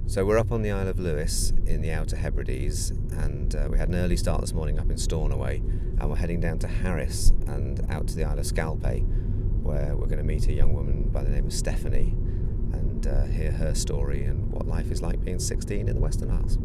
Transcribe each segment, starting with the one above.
So we're up on the Isle of Lewis in the Outer Hebrides, and we had an early start this morning up in Stornoway, and we're heading down to Harris and out to the Isle of Scalpay, where we're going to meet a young woman by the name of Stephanie and hear her story and what life is like being 16 in the Western Isles.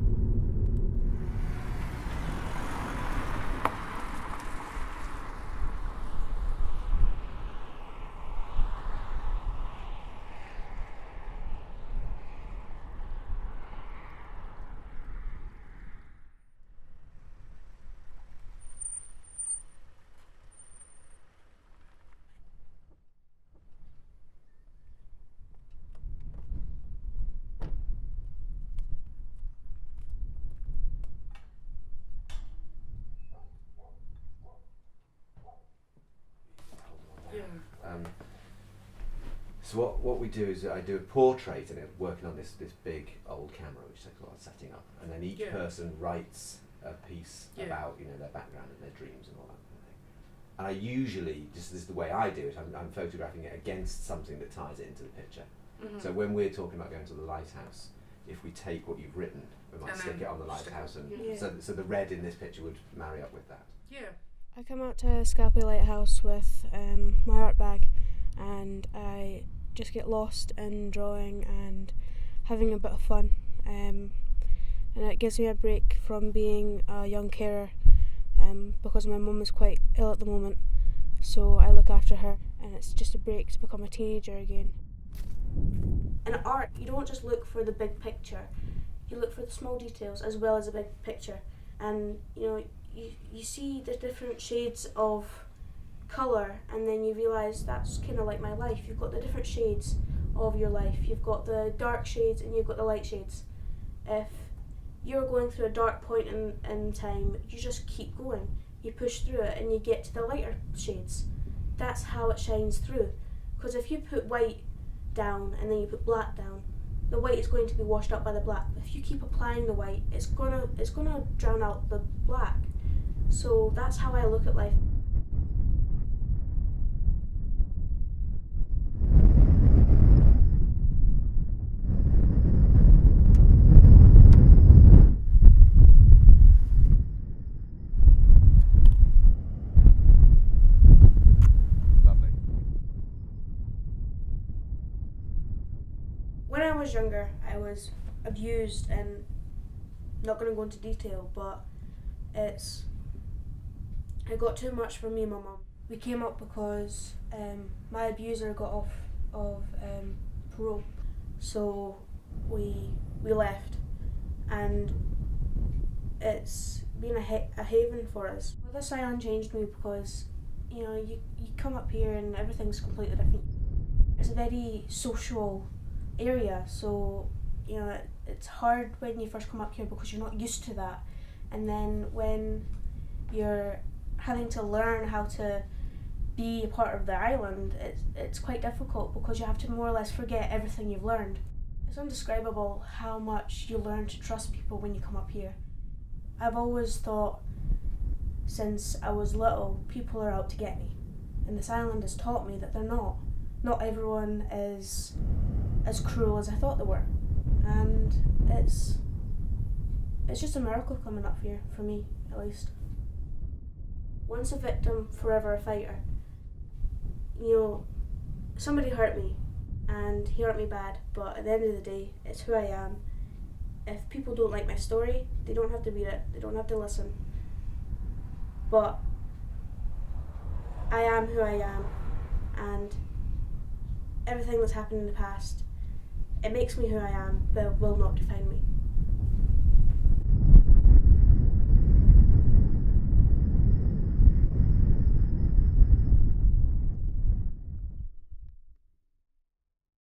So what we do is I do a portrait, and working on this big old camera, which takes a lot of setting up, and then each person writes a piece about their background and their dreams and all that kind of thing. And I usually, just this is the way I do it, I'm photographing it against something that ties it into the picture. Mm-hmm. So when we're talking about going to the lighthouse, if we take what you've written, we might stick it on the lighthouse, and so the red in this picture would marry up with that. Yeah. I come out to Scalpay Lighthouse with my art bag, and I just get lost in drawing and having a bit of fun, and it gives me a break from being a young carer, because my mum is quite ill at the moment, so I look after her, and it's just a break to become a teenager again. In art, you don't just look for the big picture, you look for the small details as well as the big picture, and you see the different shades of colour, and then you realise that's kind of like my life. You've got the different shades of your life. You've got the dark shades and you've got the light shades. If you're going through a dark point in time, you just keep going. You push through it and you get to the lighter shades. That's how it shines through. Because if you put white down and then you put black down, the white is going to be washed out by the black. If you keep applying the white, it's gonna drown out the black. So that's how I look at life. When I was younger, I was abused, and not going to go into detail, but it got too much for me and my mum. We came up because my abuser got off of parole, so we left, and it's been a haven for us. Well, this island changed me because you come up here and everything's completely different. It's a very social area, so it's hard when you first come up here because you're not used to that, and then when you're having to learn how to be a part of the island, it's quite difficult because you have to more or less forget everything you've learned. It's indescribable how much you learn to trust people when you come up here. I've always thought since I was little, people are out to get me, and this island has taught me that they're not. Not everyone is as cruel as I thought they were, and it's just a miracle coming up here, for me at least. Once a victim, forever a fighter. Somebody hurt me, and he hurt me bad, but at the end of the day, it's who I am. If people don't like my story, they don't have to read it, they don't have to listen. But I am who I am, and everything that's happened in the past, it makes me who I am, but it will not define me.